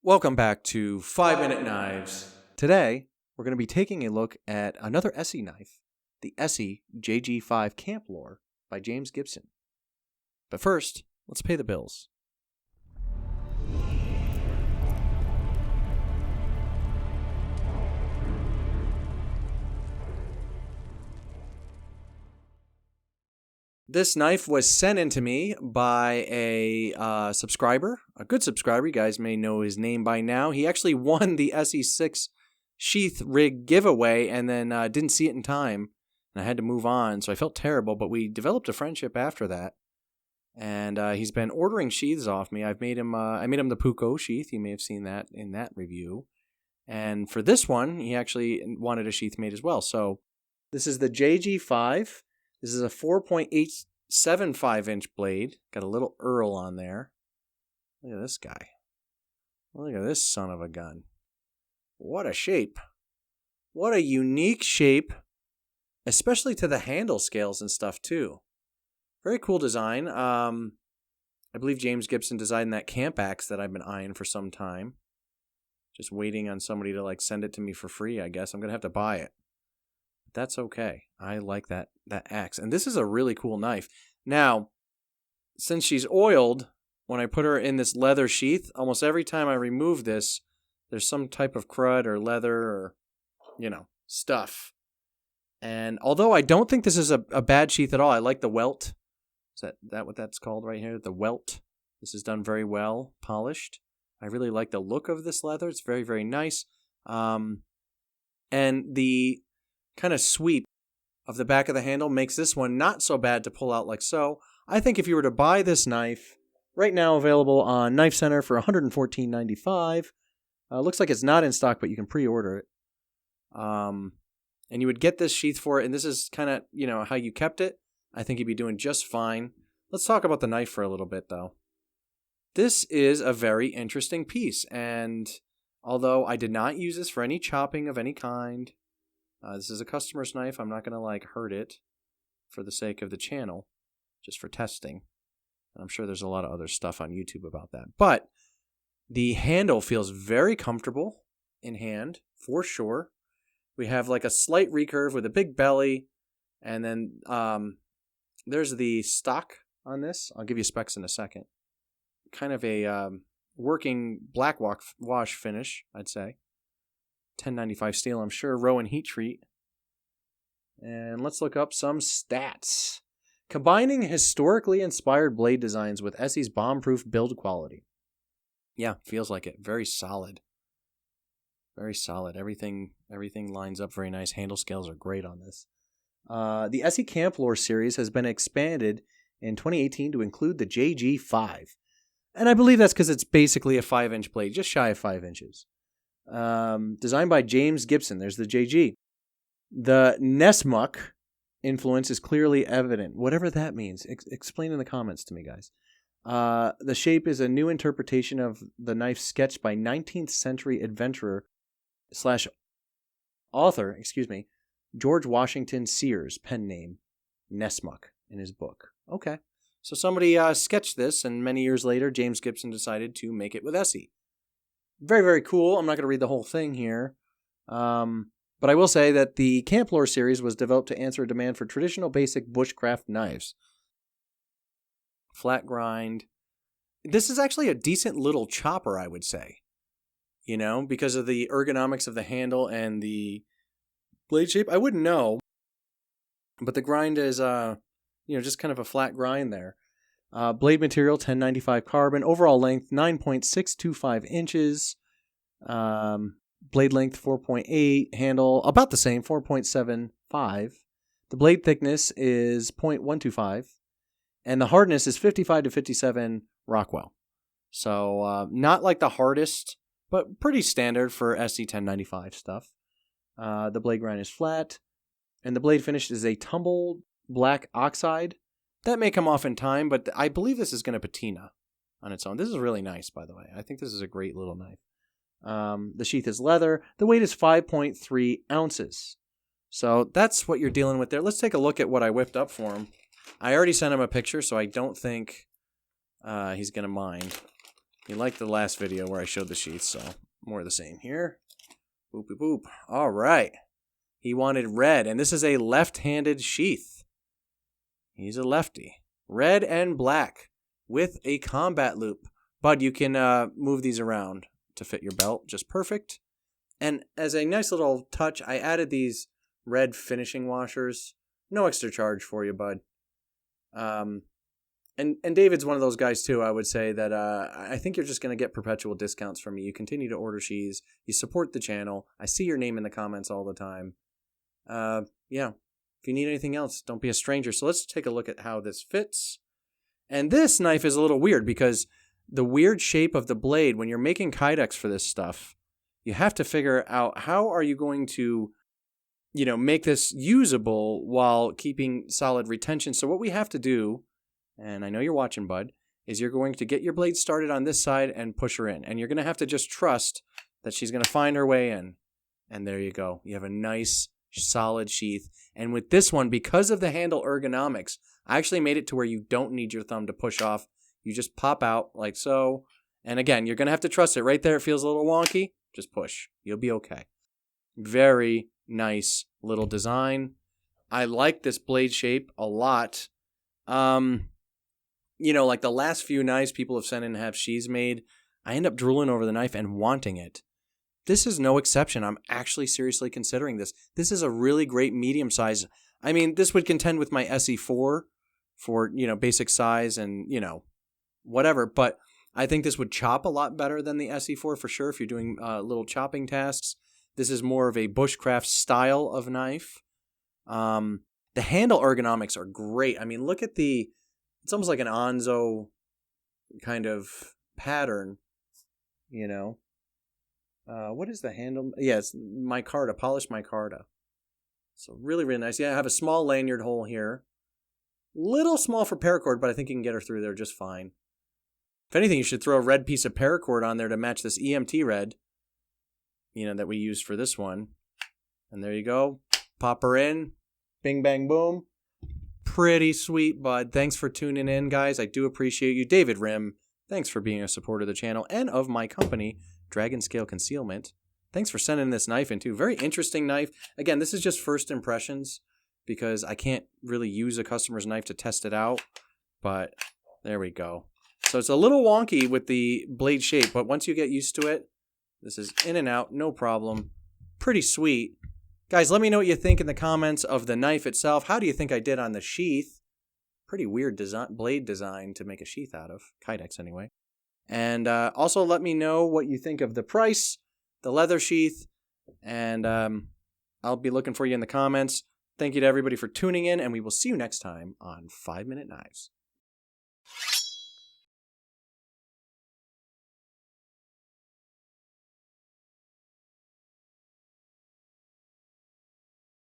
Welcome back to 5-Minute Knives. Today, we're going to be taking a look at another ESEE knife, the ESEE JG5 Camp Lore by James Gibson. But first, let's pay the bills. This knife was sent in to me by a subscriber, a good subscriber. You guys may know his name by now. He actually won the SE6 sheath rig giveaway and then didn't see it in time. And I had to move on, so I felt terrible, but we developed a friendship after that. And he's been ordering sheaths off me. I made him the Puko sheath. You may have seen that in that review. And for this one, he actually wanted a sheath made as well. So this is the JG5. This is a 4.875 inch blade. Got a little Earl on there. Look at this guy. Look at this son of a gun. What a shape. What a unique shape, especially to the handle scales and stuff too. Very cool design. I believe James Gibson designed that camp axe that I've been eyeing for some time. Just waiting on somebody to send it to me for free, I guess. I'm going to have to buy it. That's okay. I like that axe. And this is a really cool knife. Now, since she's oiled, when I put her in this leather sheath, almost every time I remove this, there's some type of crud or leather or, stuff. And although I don't think this is a bad sheath at all, I like the welt. Is that what that's called right here? The welt. This is done very well, polished. I really like the look of this leather. It's very, very nice. And the kind of sweep of the back of the handle makes this one not so bad to pull out like so. I think if you were to buy this knife, right now available on Knife Center for $114.95. Looks like it's not in stock, but you can pre-order it. And you would get this sheath for it, and this is kind of, how you kept it. I think you'd be doing just fine. Let's talk about the knife for a little bit, though. This is a very interesting piece, and although I did not use this for any chopping of any kind, this is a customer's knife. I'm not going to hurt it for the sake of the channel, just for testing. And I'm sure there's a lot of other stuff on YouTube about that. But the handle feels very comfortable in hand, for sure. We have a slight recurve with a big belly. And then there's the stock on this. I'll give you specs in a second. Kind of a working black wash finish, I'd say. 1095 steel, I'm sure. Rowan heat treat. And let's look up some stats. Combining historically inspired blade designs with ESEE's bomb-proof build quality. Yeah, feels like it. Very solid. Very solid. Everything lines up very nice. Handle scales are great on this. The ESEE Camp Lore series has been expanded in 2018 to include the JG5. And I believe that's because it's basically a 5-inch blade, just shy of 5 inches. Designed by James Gibson. There's the JG. The Nesmuk influence is clearly evident. Whatever that means. Explain in the comments to me, guys. The shape is a new interpretation of the knife sketched by 19th century adventurer / author, George Washington Sears, pen name, Nesmuk, in his book. Okay. So somebody sketched this, and many years later, James Gibson decided to make it with ESEE. Very, very cool. I'm not going to read the whole thing here. But I will say that the Camp Lore series was developed to answer a demand for traditional basic bushcraft knives. Flat grind. This is actually a decent little chopper, I would say. Because of the ergonomics of the handle and the blade shape. I wouldn't know. But the grind is, just kind of a flat grind there. Blade material, 1095 carbon. Overall length, 9.625 inches. Blade length, 4.8. Handle, about the same, 4.75. The blade thickness is 0.125. And the hardness is 55 to 57 Rockwell. So not like the hardest, but pretty standard for ESEE 1095 stuff. The blade grind is flat. And the blade finish is a tumbled black oxide. That may come off in time, but I believe this is going to patina on its own. This is really nice, by the way. I think this is a great little knife. The sheath is leather. The weight is 5.3 ounces. So that's what you're dealing with there. Let's take a look at what I whipped up for him. I already sent him a picture, so I don't think he's going to mind. You liked the last video where I showed the sheath, so more of the same here. Boop, boop, boop. All right. He wanted red, and this is a left-handed sheath. He's a lefty. Red and black with a combat loop. Bud, you can move these around to fit your belt just perfect. And as a nice little touch, I added these red finishing washers. No extra charge for you, bud. And David's one of those guys, too, I would say, that I think you're just going to get perpetual discounts from me. You continue to order sheaths. You support the channel. I see your name in the comments all the time. Yeah. If you need anything else, don't be a stranger. So let's take a look at how this fits. And this knife is a little weird because the weird shape of the blade, when you're making Kydex for this stuff, you have to figure out how are you going to, make this usable while keeping solid retention. So what we have to do, and I know you're watching, bud, is you're going to get your blade started on this side and push her in. And you're going to have to just trust that she's going to find her way in. And there you go. You have a nice, solid sheath. And with this one, because of the handle ergonomics, I actually made it to where you don't need your thumb to push off. You just pop out like so. And again, you're going to have to trust it. Right there, it feels a little wonky. Just push. You'll be okay. Very nice little design. I like this blade shape a lot. Like the last few knives people have sent in to have sheaths made, I end up drooling over the knife and wanting it. This is no exception. I'm actually seriously considering this. This is a really great medium size. I mean, this would contend with my SE4 for, basic size and, whatever. But I think this would chop a lot better than the SE4 for sure if you're doing little chopping tasks. This is more of a bushcraft style of knife. The handle ergonomics are great. I mean, look at it's almost like an Onzo kind of pattern, what is the handle? Yeah, it's micarta, polished micarta. So really, really nice. Yeah, I have a small lanyard hole here. Little small for paracord, but I think you can get her through there just fine. If anything, you should throw a red piece of paracord on there to match this EMT red, that we used for this one. And there you go. Pop her in. Bing, bang, boom. Pretty sweet, bud. Thanks for tuning in, guys. I do appreciate you. David Rim, thanks for being a supporter of the channel and of my company, Dragon Scale Concealment. Thanks for sending this knife in, too. Very interesting knife. Again, this is just first impressions because I can't really use a customer's knife to test it out. But there we go. So it's a little wonky with the blade shape, but once you get used to it, this is in and out, no problem. Pretty sweet. Guys, let me know what you think in the comments of the knife itself. How do you think I did on the sheath? Pretty weird blade design to make a sheath out of. Kydex, anyway. And also let me know what you think of the price, the leather sheath, and I'll be looking for you in the comments. Thank you to everybody for tuning in, and we will see you next time on 5 Minute Knives.